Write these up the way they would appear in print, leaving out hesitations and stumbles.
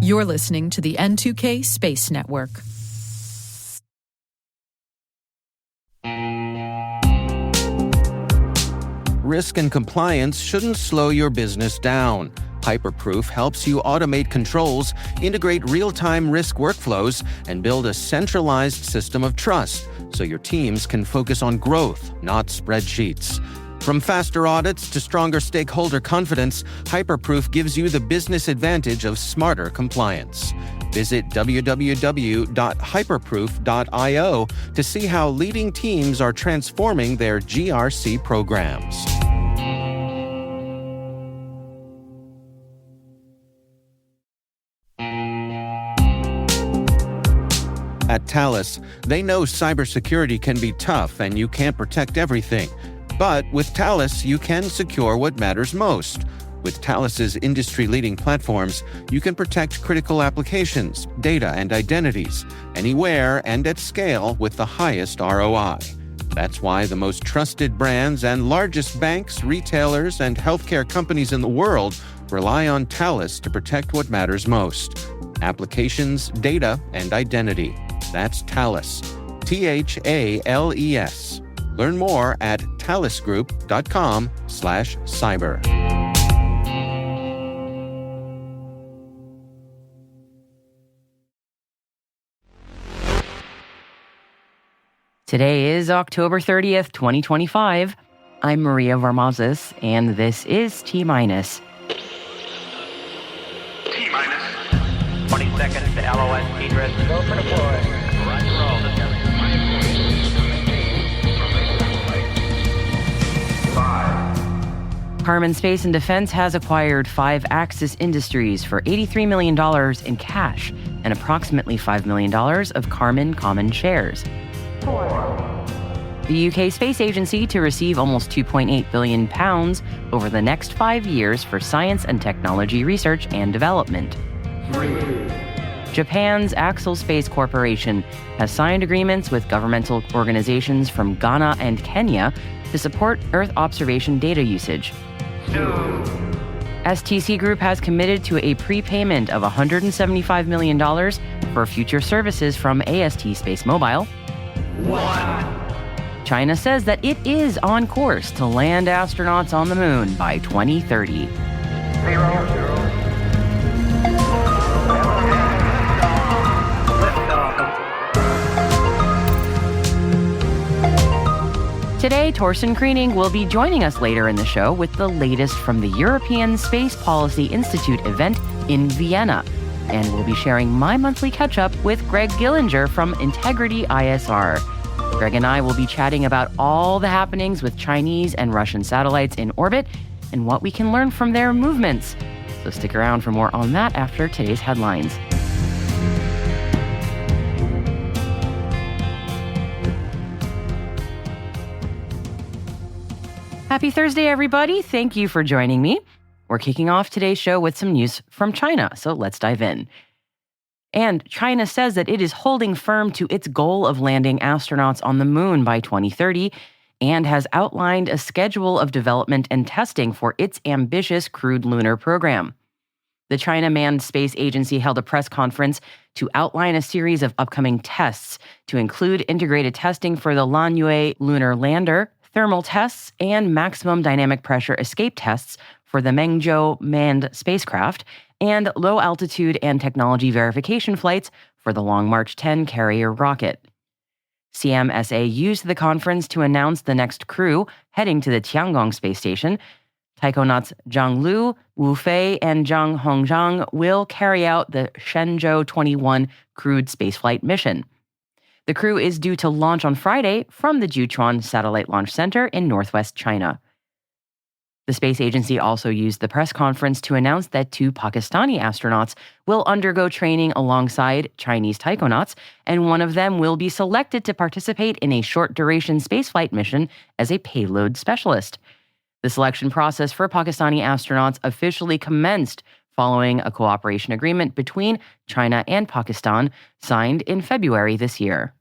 You're listening to the N2K Space Network. Risk and compliance shouldn't slow your business down. Hyperproof helps you automate controls, integrate real-time risk workflows, and build a centralized system of trust so your teams can focus on growth, not spreadsheets. From faster audits to stronger stakeholder confidence, Hyperproof gives you the business advantage of smarter compliance. Visit www.hyperproof.io to see how leading teams are transforming their GRC programs. At Thales, they know cybersecurity can be tough and you can't protect everything. But with Thales, you can secure what matters most. With Thales's industry-leading platforms, you can protect critical applications, data, and identities, anywhere and at scale with the highest ROI. That's why the most trusted brands and largest banks, retailers, and healthcare companies in the world rely on Thales to protect what matters most: applications, data, and identity. That's Thales. Thales. Learn more at thalesgroup.com/cyber. Today is October 30th, 2025. I'm Maria Varmazis, and this is T-Minus. T-Minus. 20 seconds to LOS T-Dress. Go for deploy. Roger, roll. Karman Space and Defense has acquired 5 Axis Industries for $83 million in cash and approximately $5 million of Karman common shares. The UK Space Agency to receive almost £2.8 billion over the next 5 years for science and technology research and development. Japan's Axelspace Corporation has signed agreements with governmental organizations from Ghana and Kenya to support Earth observation data usage. STC Group has committed to a prepayment of $175 million for future services from AST SpaceMobile. China says that it is on course to land astronauts on the moon by 2030. Today, Torsten Kriening will be joining us later in the show with the latest from the European Space Policy Institute event in Vienna. And we'll be sharing my monthly catch-up with Greg Gillinger from Integrity ISR. Greg and I will be chatting about all the happenings with Chinese and Russian satellites in orbit and what we can learn from their movements. So stick around for more on that after today's headlines. Happy Thursday, everybody. Thank you for joining me. We're kicking off today's show with some news from China, so let's dive in. And China says that it is holding firm to its goal of landing astronauts on the moon by 2030 and has outlined a schedule of development and testing for its ambitious crewed lunar program. The China Manned Space Agency held a press conference to outline a series of upcoming tests to include integrated testing for the Lanyue lunar lander, thermal tests, and maximum dynamic pressure escape tests for the Mengzhou manned spacecraft, and low-altitude and technology verification flights for the Long March 10 carrier rocket. CMSA used the conference to announce the next crew heading to the Tiangong space station. Taikonauts Zhang Lu, Wu Fei, and Zhang Hongzhang will carry out the Shenzhou 21 crewed spaceflight mission. The crew is due to launch on Friday from the Jiuquan Satellite Launch Center in northwest China. The space agency also used the press conference to announce that 2 Pakistani astronauts will undergo training alongside Chinese taikonauts, and one of them will be selected to participate in a short-duration spaceflight mission as a payload specialist. The selection process for Pakistani astronauts officially commenced following a cooperation agreement between China and Pakistan signed in February this year.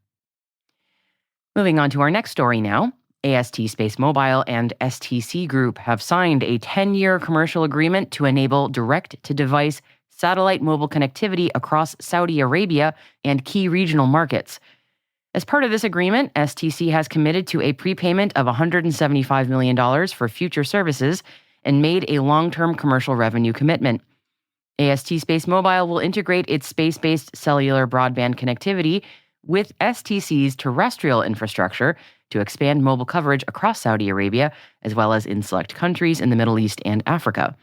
Moving on to our next story now. AST SpaceMobile and STC Group have signed a 10-year commercial agreement to enable direct-to-device satellite mobile connectivity across Saudi Arabia and key regional markets. As part of this agreement, STC has committed to a prepayment of $175 million for future services and made a long-term commercial revenue commitment. AST SpaceMobile will integrate its space-based cellular broadband connectivity with STC's terrestrial infrastructure to expand mobile coverage across Saudi Arabia, as well as in select countries in the Middle East and Africa.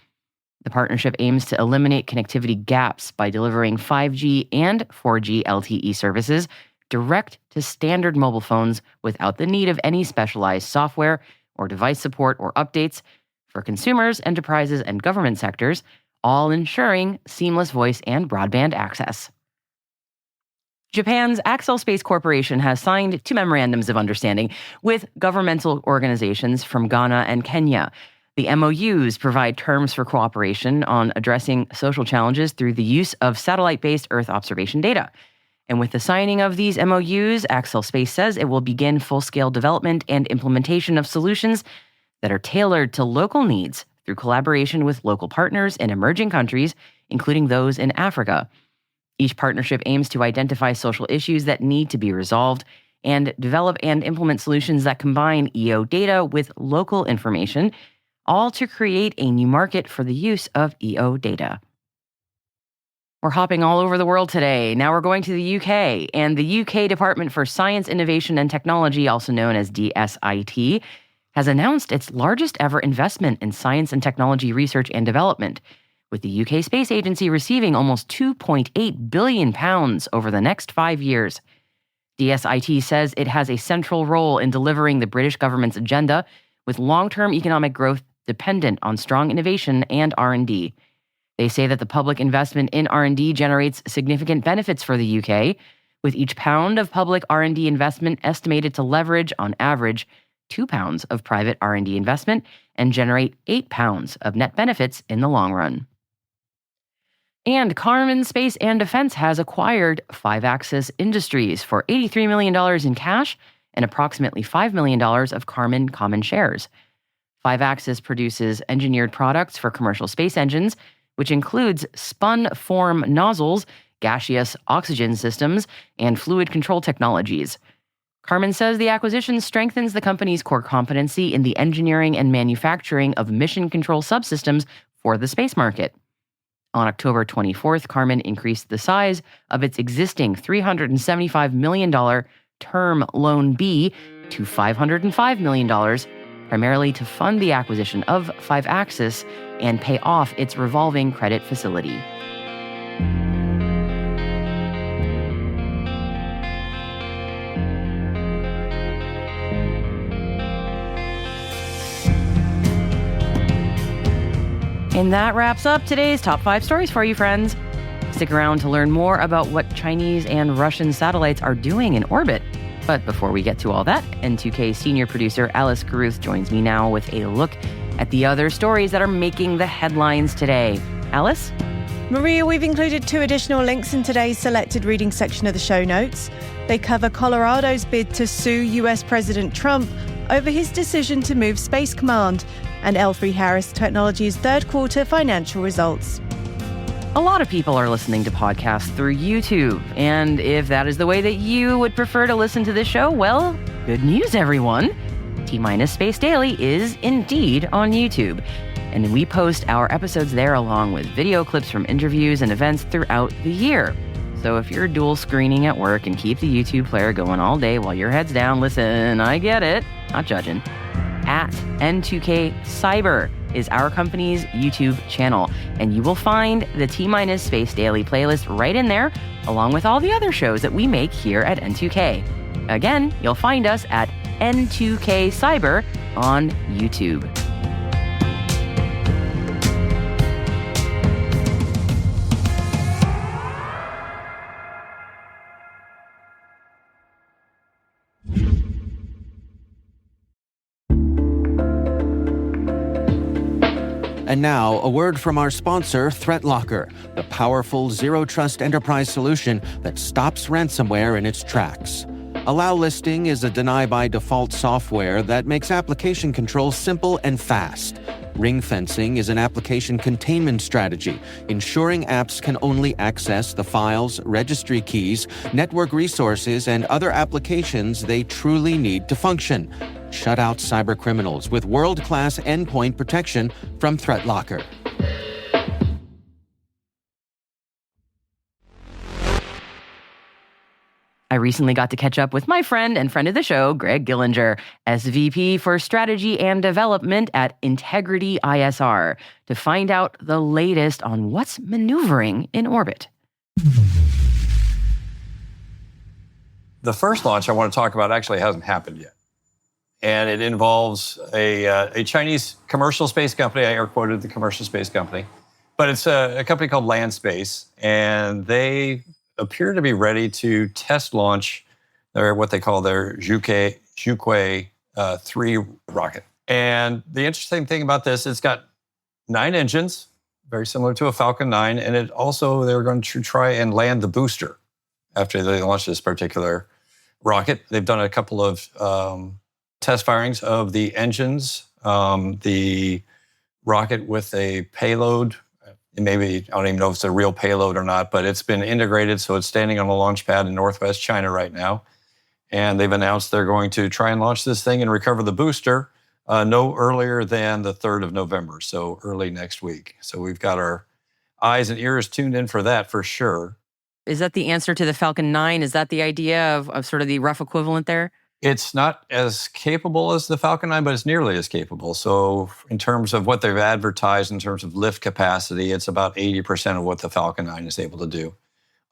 The partnership aims to eliminate connectivity gaps by delivering 5G and 4G LTE services direct to standard mobile phones without the need of any specialized software or device support or updates for consumers, enterprises, and government sectors, all ensuring seamless voice and broadband access. Japan's Axelspace Corporation has signed 2 memorandums of understanding with governmental organizations from Ghana and Kenya. The MOUs provide terms for cooperation on addressing social challenges through the use of satellite-based Earth observation data. And with the signing of these MOUs, Axelspace says it will begin full-scale development and implementation of solutions that are tailored to local needs through collaboration with local partners in emerging countries, including those in Africa. Each partnership aims to identify social issues that need to be resolved and develop and implement solutions that combine EO data with local information, all to create a new market for the use of EO data. We're hopping all over the world today. Now we're going to the UK, and the UK Department for Science, Innovation and Technology, also known as DSIT, has announced its largest ever investment in science and technology research and development, with the UK Space Agency receiving almost £2.8 billion over the next 5 years. DSIT says it has a central role in delivering the British government's agenda, with long-term economic growth dependent on strong innovation and R&D. They say that the public investment in R&D generates significant benefits for the UK, with each pound of public R&D investment estimated to leverage, on average, 2 pounds of private R&D investment and generate 8 pounds of net benefits in the long run. And Karman Space and Defense has acquired 5-Axis Industries for $83 million in cash and approximately $5 million of Karman common shares. 5-Axis produces engineered products for commercial space engines, which includes spun-form nozzles, gaseous oxygen systems, and fluid control technologies. Karman says the acquisition strengthens the company's core competency in the engineering and manufacturing of mission control subsystems for the space market. On October 24th, Karman increased the size of its existing $375 million Term Loan B to $505 million, primarily to fund the acquisition of 5-Axis and pay off its revolving credit facility. And that wraps up today's top 5 stories for you, friends. Stick around to learn more about what Chinese and Russian satellites are doing in orbit. But before we get to all that, N2K senior producer Alice Carruth joins me now with a look at the other stories that are making the headlines today. Alice? Maria, we've included 2 additional links in today's selected reading section of the show notes. They cover Colorado's bid to sue US President Trump over his decision to move Space Command and L3Harris Technologies' third quarter financial results. A lot of people are listening to podcasts through YouTube, and if that is the way that you would prefer to listen to this show, well, good news, everyone. T- Space Daily is indeed on YouTube, and we post our episodes there along with video clips from interviews and events throughout the year. So if you're dual screening at work and keep the YouTube player going all day while your head's down, listen, I get it, not judging. At N2K Cyber is our company's YouTube channel, and you will find the T- Space Daily playlist right in there, along with all the other shows that we make here at N2K. Again, you'll find us at N2K Cyber on YouTube. And now, a word from our sponsor, ThreatLocker, the powerful zero-trust enterprise solution that stops ransomware in its tracks. Allow listing is a deny-by-default software that makes application control simple and fast. Ring fencing is an application containment strategy, ensuring apps can only access the files, registry keys, network resources, and other applications they truly need to function. Shut out cybercriminals with world-class endpoint protection from ThreatLocker. I recently got to catch up with my friend and friend of the show, Greg Gillinger, SVP for Strategy and Development at Integrity ISR, to find out the latest on what's maneuvering in orbit. The first launch I want to talk about actually hasn't happened yet. And it involves a Chinese commercial space company. I air quoted the commercial space company. But it's a company called Land Space, and they appear to be ready to test launch what they call their Zhuque 3 rocket. And the interesting thing about this, it's got 9 engines, very similar to a Falcon 9, and they're going to try and land the booster after they launch this particular rocket. They've done a couple of test firings of the engines, the rocket with a payload. Maybe, I don't even know if it's a real payload or not, but it's been integrated, so it's standing on a launch pad in northwest China right now. And they've announced they're going to try and launch this thing and recover the booster no earlier than the 3rd of November, so early next week. So we've got our eyes and ears tuned in for that for sure. Is that the answer to the Falcon 9? Is that the idea of sort of the rough equivalent there? It's not as capable as the Falcon 9, but it's nearly as capable. So in terms of what they've advertised, in terms of lift capacity, it's about 80% of what the Falcon 9 is able to do.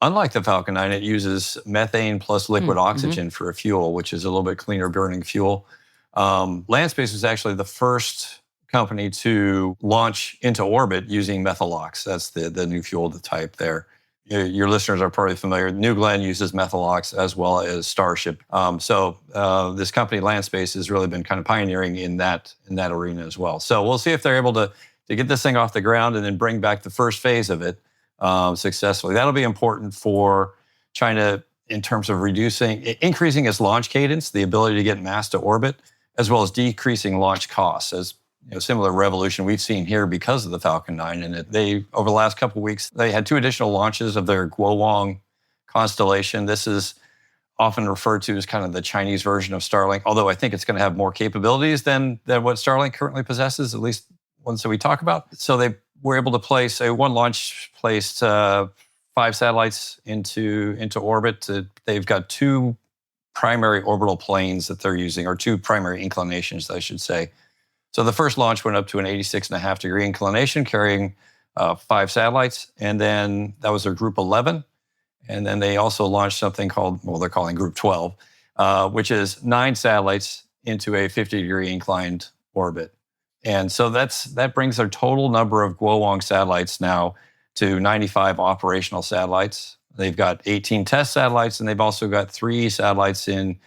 Unlike the Falcon 9, it uses methane plus liquid oxygen for a fuel, which is a little bit cleaner burning fuel. Landspace was actually the first company to launch into orbit using methalox. That's the new fuel type there. Your listeners are probably familiar. New Glenn uses methalox as well as Starship. So this company, Landspace, has really been kind of pioneering in that arena as well. So we'll see if they're able to get this thing off the ground and then bring back the first phase of it successfully. That'll be important for China in terms of increasing its launch cadence, the ability to get mass to orbit, as well as decreasing launch costs. As similar revolution we've seen here because of the Falcon 9. And over the last couple of weeks, they had 2 additional launches of their Guowang constellation. This is often referred to as kind of the Chinese version of Starlink, although I think it's going to have more capabilities than what Starlink currently possesses, at least ones that we talk about. So they were able to place one launch placed 5 satellites into orbit. They've got 2 primary orbital planes that they're using, or 2 primary inclinations, I should say. So the first launch went up to an 86.5-degree inclination, carrying 5 satellites, and then that was their Group 11. And then they also launched something they're calling Group 12, which is 9 satellites into a 50-degree inclined orbit. And so that brings their total number of Guowang satellites now to 95 operational satellites. They've got 18 test satellites, and they've also got 3 satellites in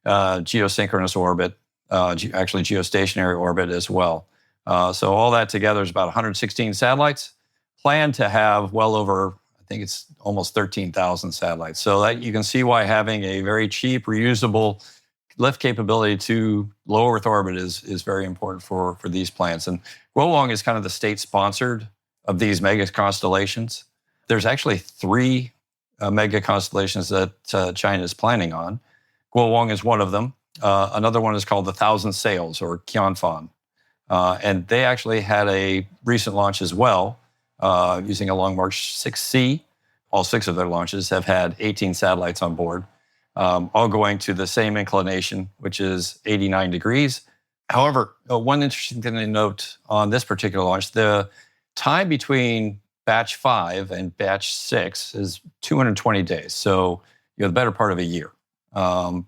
geosynchronous orbit. Actually geostationary orbit as well. So all that together is about 116 satellites, planned to have well over, I think it's almost 13,000 satellites. So that you can see why having a very cheap, reusable lift capability to low Earth orbit is very important for these plans. And Guowang is kind of the state-sponsored of these mega constellations. There's actually 3 mega constellations that China is planning on. Guowang is one of them. Another one is called the Thousand Sails, or Qianfan. And they actually had a recent launch as well, using a Long March 6C. All 6 of their launches have had 18 satellites on board, all going to the same inclination, which is 89 degrees. However, one interesting thing to note on this particular launch, the time between batch 5 and batch 6 is 220 days. So the better part of a year.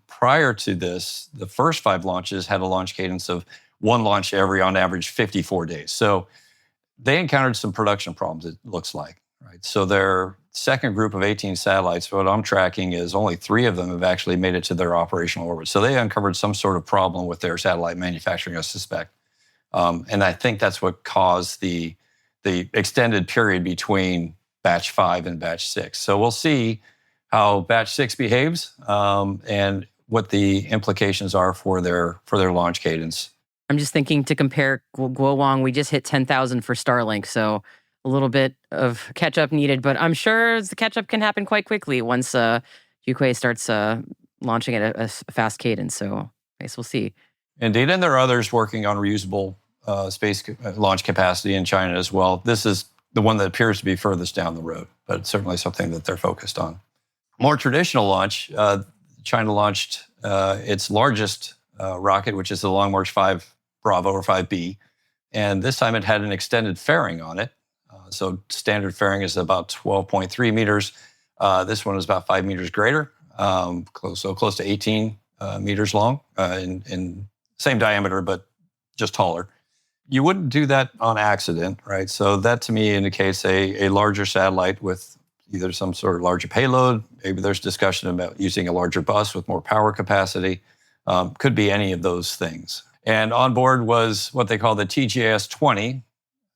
Prior to this, the first 5 launches had a launch cadence of 1 launch every, on average, 54 days. So they encountered some production problems, it looks like, right? So their second group of 18 satellites, what I'm tracking is only 3 of them have actually made it to their operational orbit. So they uncovered some sort of problem with their satellite manufacturing, I suspect. And I think that's what caused the extended period between batch 5 and batch 6. So we'll see how batch 6 behaves. And what the implications are for their launch cadence. I'm just thinking to compare Guowang, we just hit 10,000 for Starlink, so a little bit of catch-up needed, but I'm sure the catch-up can happen quite quickly once UK starts launching at a fast cadence, so I guess we'll see. Indeed, and there are others working on reusable space launch capacity in China as well. This is the one that appears to be furthest down the road, but it's certainly something that they're focused on. More traditional launch, China launched its largest rocket, which is the Long March 5 Bravo or 5B. And this time it had an extended fairing on it. So standard fairing is about 12.3 meters. This one is about 5 meters greater, close to 18 meters long in same diameter, but just taller. You wouldn't do that on accident, right? So that to me indicates a larger satellite with either some sort of larger payload. Maybe there's discussion about using a larger bus with more power capacity. Could be any of those things. And on board was what they call the TJS-20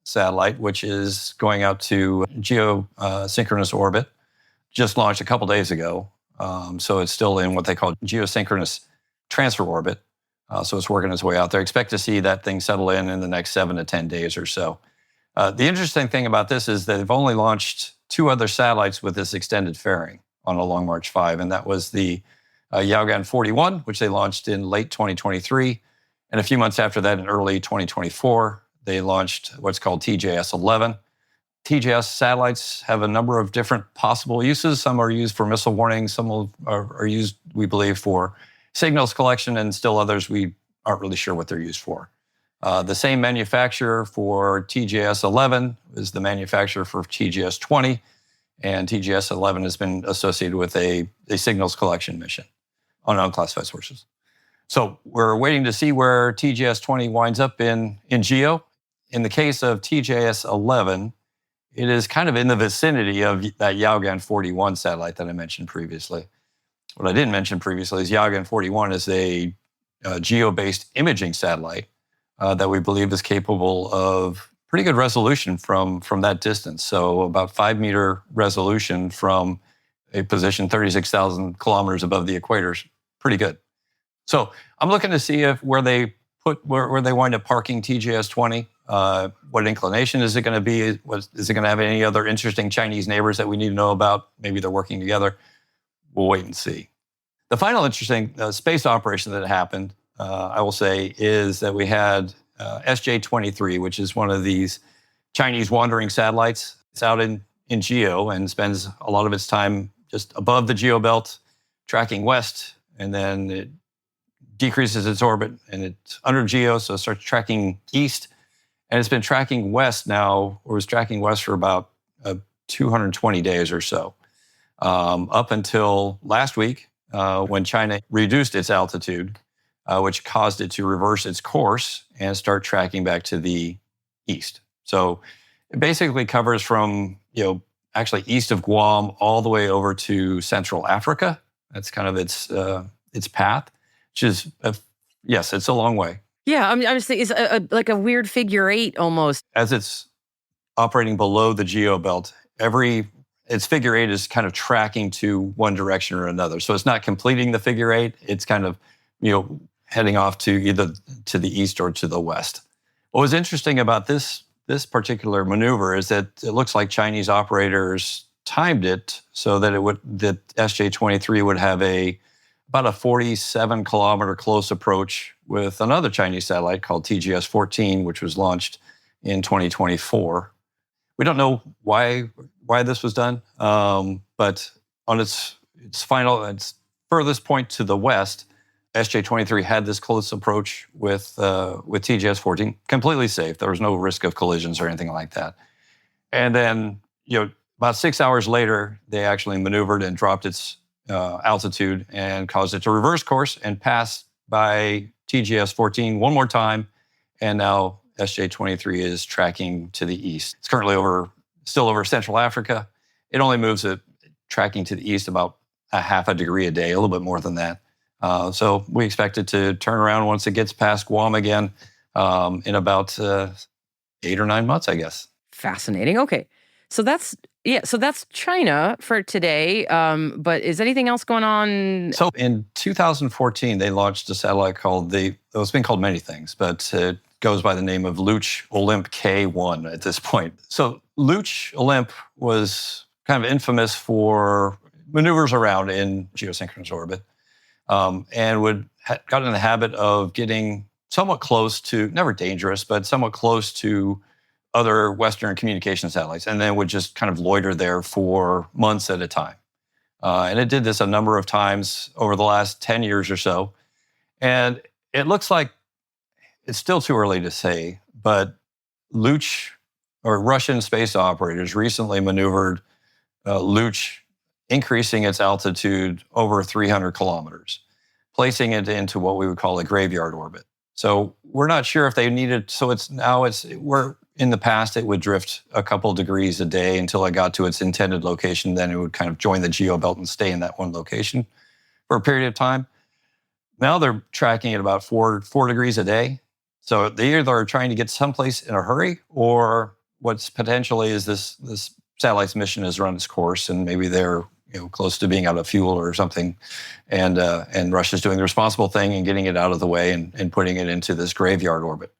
satellite, which is going out to geosynchronous orbit. Just launched a couple days ago. So it's still in what they call geosynchronous transfer orbit. So it's working its way out there. Expect to see that thing settle in the next 7 to 10 days or so. The interesting thing about this is that they've only launched 2 other satellites with this extended fairing on a Long March 5, and that was the Yaogan 41, which they launched in late 2023. And a few months after that, in early 2024, they launched what's called TJS-11. TJS satellites have a number of different possible uses. Some are used for missile warning. Some are used, we believe, for signals collection, and still others we aren't really sure what they're used for. The same manufacturer for TJS-11 is the manufacturer for TJS-20, and TJS-11 has been associated with a signals collection mission on unclassified sources. So we're waiting to see where TJS-20 winds up in GEO. In the case of TJS-11, it is kind of in the vicinity of that Yaogan 41 satellite that I mentioned previously. What I didn't mention previously is Yaogan 41 is a GEO-based imaging satellite that we believe is capable of pretty good resolution from that distance. So about 5 meter resolution from a position 36,000 kilometers above the equator is pretty good. So I'm looking to see where they wind up parking TJS-20. What inclination is it going to be? Is it going to have any other interesting Chinese neighbors that we need to know about? Maybe they're working together. We'll wait and see. The final interesting space operation that happened, I will say, is that we had SJ-23, which is one of these Chinese wandering satellites. It's out in GEO and spends a lot of its time just above the GEO belt, tracking west, and then it decreases its orbit and it's under GEO, so it starts tracking east. And it's been tracking west now, or was tracking west for about 220 days or so, up until last week when China reduced its altitude, which caused it to reverse its course and start tracking back to the east. So it basically covers from, actually east of Guam all the way over to Central Africa. That's kind of its path, which is, yes, it's a long way. Yeah, I'm just thinking it's like a weird figure 8 almost. As it's operating below the GEO belt, its figure 8 is kind of tracking to one direction or another. So it's not completing the figure 8. It's kind of, heading off to either to the east or to the west. What was interesting about this particular maneuver is that it looks like Chinese operators timed it so that that SJ-23 would have about a 47 kilometer close approach with another Chinese satellite called TJS-14, which was launched in 2024. We don't know why this was done, but on its furthest point to the west, SJ-23 had this close approach with TJS-14, completely safe. There was no risk of collisions or anything like that. And then, about 6 hours later, they actually maneuvered and dropped its altitude and caused it to reverse course and pass by TJS-14 one more time. And now SJ-23 is tracking to the east. It's currently still over Central Africa. It only moves tracking to the east about a half a degree a day, a little bit more than that. So we expect it to turn around once it gets past Guam again in about 8 or 9 months, I guess. Fascinating. Okay. So that's Yeah, so that's China for today. But is anything else going on? So in 2014, they launched a satellite it's been called many things, but it goes by the name of Luch Olymp K1 at this point. So Luch Olymp was kind of infamous for maneuvers around in geosynchronous orbit, and got in the habit of getting somewhat close to, never dangerous, but somewhat close to other Western communication satellites, and then would just kind of loiter there for months at a time. And it did this a number of times over the last 10 years or so. And it looks like it's still too early to say, but Luch, or Russian space operators, recently maneuvered Luch, increasing its altitude over 300 kilometers, placing it into what we would call a graveyard orbit. So we're not sure if they needed, in the past, it would drift a couple degrees a day until it got to its intended location. Then it would kind of join the geobelt and stay in that one location for a period of time. Now they're tracking at about 4 degrees a day. So they either are trying to get someplace in a hurry, or what's potentially is this satellite's mission has run its course, and maybe they're close to being out of fuel or something, and Russia's doing the responsible thing and getting it out of the way and putting it into this graveyard orbit.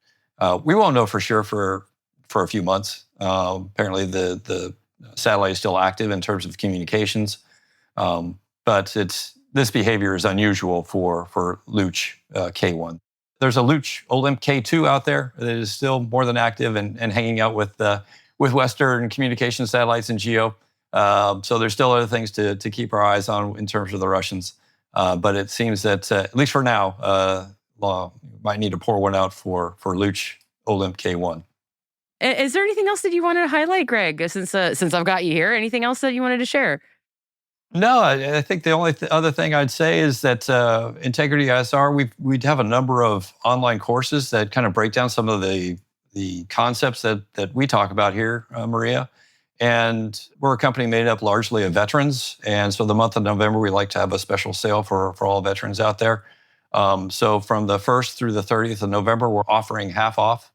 We won't know for sure for a few months. Apparently, the satellite is still active in terms of communications, but this behavior is unusual for Luch K1. There's a Luch Olymp K2 out there that is still more than active and hanging out with Western communication satellites and GEO. So there's still other things to keep our eyes on in terms of the Russians. But it seems that, at least for now, might need to pour one out for Luch Olymp K1. Is there anything else that you wanted to highlight, Greg, since I've got you here? Anything else that you wanted to share? No, I think the only other thing I'd say is that Integrity ISR, we'd have a number of online courses that kind of break down some of the concepts that we talk about here, Maria. And we're a company made up largely of veterans. And so the month of November, we like to have a special sale for all veterans out there. So from the 1st through the 30th of November, we're offering half off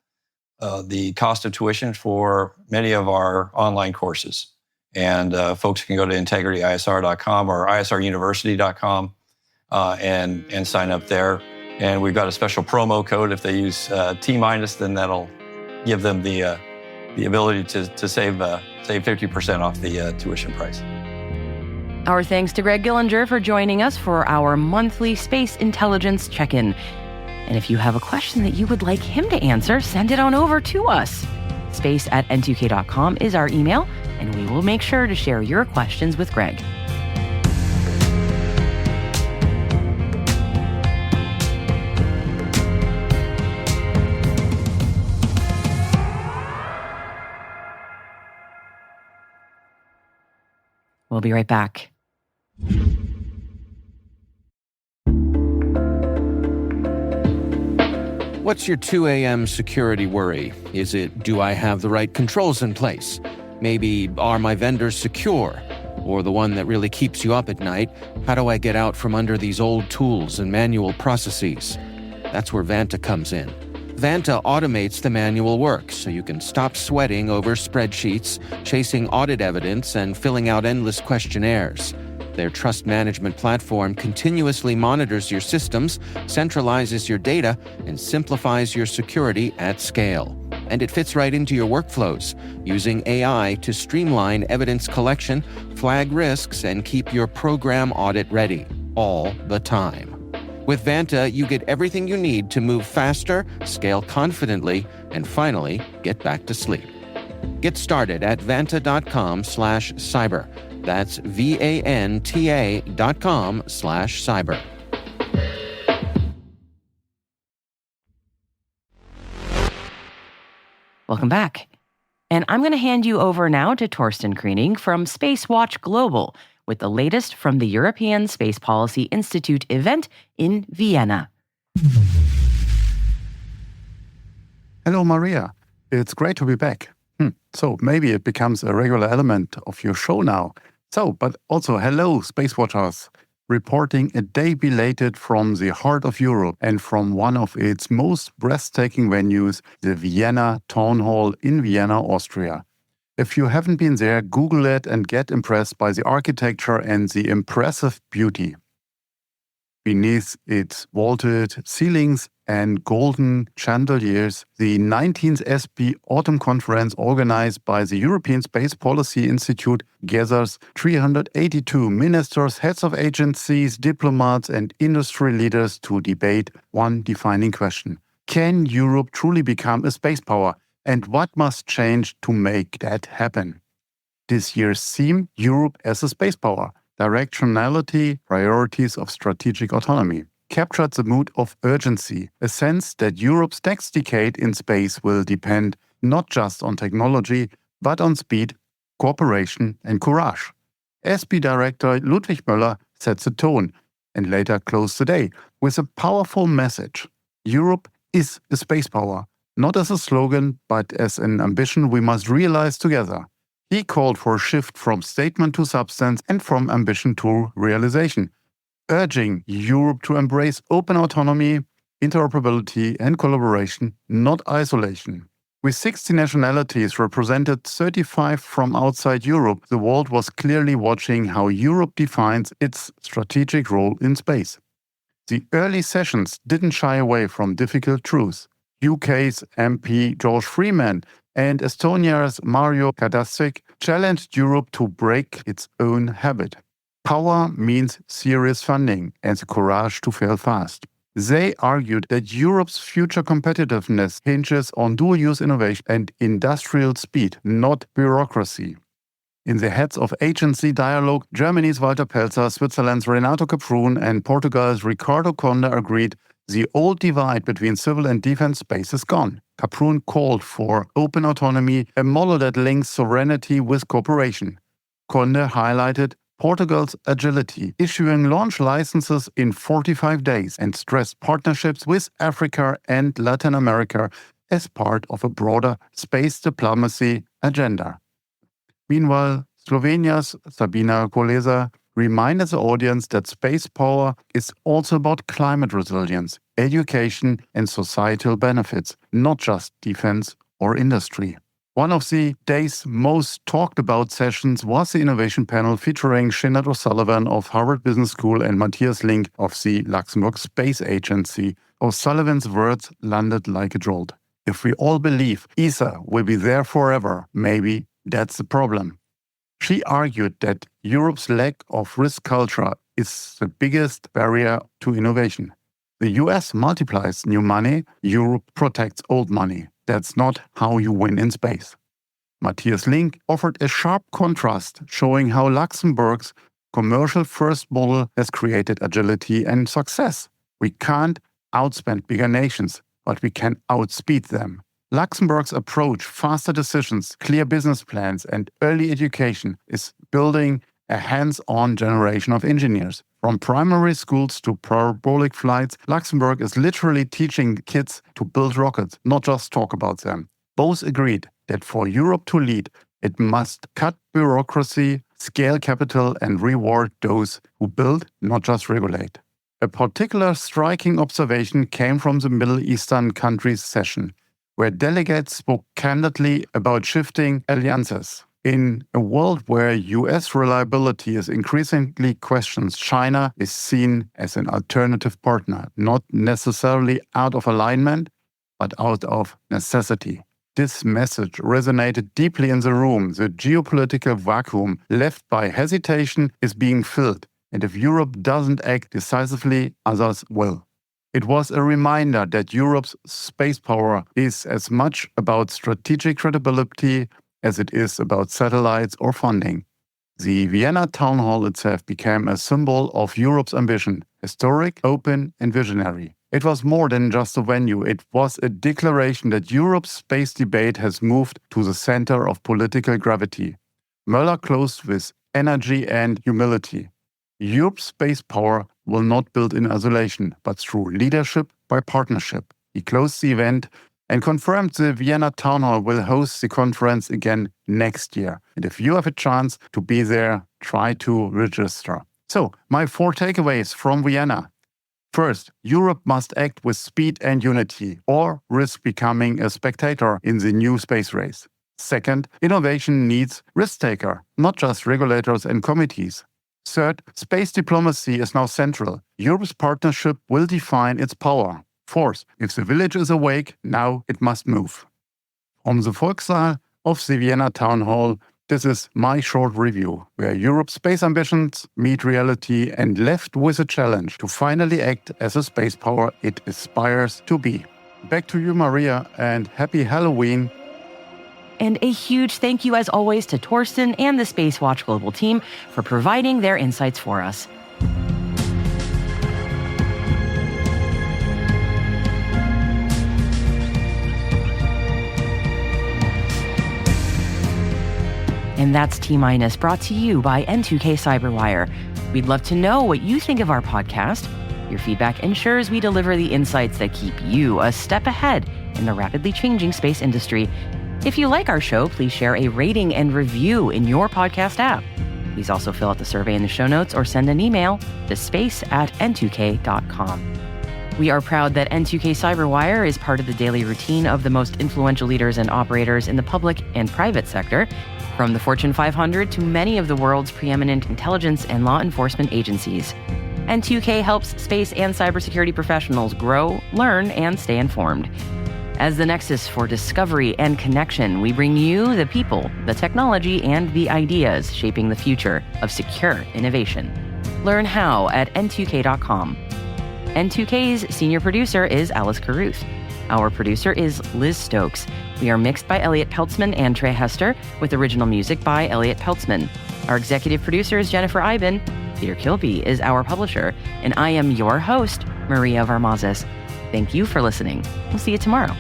the cost of tuition for many of our online courses. And folks can go to integrityisr.com or isruniversity.com and sign up there. And we've got a special promo code. If they use T-, then that'll give them the ability to save 50% off the tuition price. Our thanks to Greg Gillinger for joining us for our monthly space intelligence check-in. And if you have a question that you would like him to answer, send it on over to us. space@n2k.com is our email, and we will make sure to share your questions with Greg. We'll be right back. What's your 2 a.m. security worry? Is it, do I have the right controls in place? Maybe, are my vendors secure? Or the one that really keeps you up at night, how do I get out from under these old tools and manual processes? That's where Vanta comes in. Vanta automates the manual work so you can stop sweating over spreadsheets, chasing audit evidence, and filling out endless questionnaires. Their trust management platform continuously monitors your systems, centralizes your data, and simplifies your security at scale. And it fits right into your workflows, using AI to streamline evidence collection, flag risks, and keep your program audit ready, all the time. With Vanta, you get everything you need to move faster, scale confidently, and finally, get back to sleep. Get started at vanta.com/cyber. That's VANTA.com/cyber. Welcome back. And I'm going to hand you over now to Torsten Kriening from Spacewatch Global with the latest from the European Space Policy Institute event in Vienna. Hello, Maria. It's great to be back. So maybe it becomes a regular element of your show now. So, but also hello, Space Watchers, reporting a day belated from the heart of Europe and from one of its most breathtaking venues, the Vienna Town Hall in Vienna, Austria. If you haven't been there, Google it and get impressed by the architecture and the impressive beauty. Beneath its vaulted ceilings and golden chandeliers, the 19th SP Autumn Conference organized by the European Space Policy Institute gathers 382 ministers, heads of agencies, diplomats and industry leaders to debate one defining question. Can Europe truly become a space power? And what must change to make that happen? This year's theme, Europe as a space power, directionality, priorities of strategic autonomy, captured the mood of urgency, a sense that Europe's next decade in space will depend not just on technology, but on speed, cooperation and courage. SP Director Ludwig Möller sets the tone and later closed the day with a powerful message. Europe is a space power, not as a slogan, but as an ambition we must realize together. He called for a shift from statement to substance and from ambition to realization, urging Europe to embrace open autonomy, interoperability and collaboration, not isolation. With 60 nationalities represented, 35 from outside Europe, the world was clearly watching how Europe defines its strategic role in space. The early sessions didn't shy away from difficult truths. UK's MP George Freeman and Estonia's Mario Kadasik challenged Europe to break its own habit. Power means serious funding and the courage to fail fast. They argued that Europe's future competitiveness hinges on dual-use innovation and industrial speed, not bureaucracy. In the Heads of Agency dialogue, Germany's Walter Pelzer, Switzerland's Renato Caprun and Portugal's Ricardo Conde agreed the old divide between civil and defense space is gone. Caprun called for open autonomy, a model that links sovereignty with cooperation. Conde highlighted Portugal's agility, issuing launch licenses in 45 days, and stressed partnerships with Africa and Latin America as part of a broader space diplomacy agenda. Meanwhile, Slovenia's Sabina Koleza reminded the audience that space power is also about climate resilience, education and societal benefits, not just defense or industry. One of the day's most talked about sessions was the innovation panel featuring Sinead O'Sullivan of Harvard Business School and Matthias Link of the Luxembourg Space Agency. O'Sullivan's words landed like a jolt. If we all believe ESA will be there forever, maybe that's the problem. She argued that Europe's lack of risk culture is the biggest barrier to innovation. The US multiplies new money, Europe protects old money. That's not how you win in space. Matthias Link offered a sharp contrast, showing how Luxembourg's commercial-first model has created agility and success. We can't outspend bigger nations, but we can outspeed them. Luxembourg's approach, faster decisions, clear business plans, and early education is building a hands-on generation of engineers. From primary schools to parabolic flights, Luxembourg is literally teaching kids to build rockets, not just talk about them. Both agreed that for Europe to lead, it must cut bureaucracy, scale capital, and reward those who build, not just regulate. A particular striking observation came from the Middle Eastern countries session, where delegates spoke candidly about shifting alliances. In a world where US reliability is increasingly questioned, China is seen as an alternative partner, not necessarily out of alignment, but out of necessity. This message resonated deeply in the room. The geopolitical vacuum left by hesitation is being filled, and if Europe doesn't act decisively, others will. It was a reminder that Europe's space power is as much about strategic credibility as it is about satellites or funding. The Vienna town hall itself became a symbol of Europe's ambition, historic, open, and visionary. It was more than just a venue, it was a declaration that Europe's space debate has moved to the center of political gravity. Möller closed with energy and humility. Europe's space power will not build in isolation, but through leadership by partnership. He closed the event and confirmed the Vienna Town Hall will host the conference again next year. And if you have a chance to be there, try to register. So, my 4 takeaways from Vienna. First, Europe must act with speed and unity, or risk becoming a spectator in the new space race. Second, innovation needs risk-taker, not just regulators and committees. Third, space diplomacy is now central. Europe's partnership will define its power. Fourth, if the village is awake, now it must move. From the Volkssaal of the Vienna Town Hall, this is my short review, where Europe's space ambitions meet reality and left with a challenge to finally act as a space power it aspires to be. Back to you, Maria, and happy Halloween. And a huge thank you, as always, to Torsten and the Space Watch Global team for providing their insights for us. And that's T-Minus, brought to you by N2K Cyberwire. We'd love to know what you think of our podcast. Your feedback ensures we deliver the insights that keep you a step ahead in the rapidly changing space industry. If you like our show, please share a rating and review in your podcast app. Please also fill out the survey in the show notes or send an email to space@n2k.com. We are proud that N2K Cyberwire is part of the daily routine of the most influential leaders and operators in the public and private sector, from the Fortune 500 to many of the world's preeminent intelligence and law enforcement agencies. N2K helps space and cybersecurity professionals grow, learn, and stay informed. As the nexus for discovery and connection, we bring you the people, the technology, and the ideas shaping the future of secure innovation. Learn how at n2k.com. N2K's senior producer is Alice Carruth. Our producer is Liz Stokes. We are mixed by Elliot Peltzman and Trey Hester, with original music by Elliot Peltzman. Our executive producer is Jennifer Iben. Peter Kilby is our publisher, and I am your host, Maria Varmazes. Thank you for listening. We'll see you tomorrow.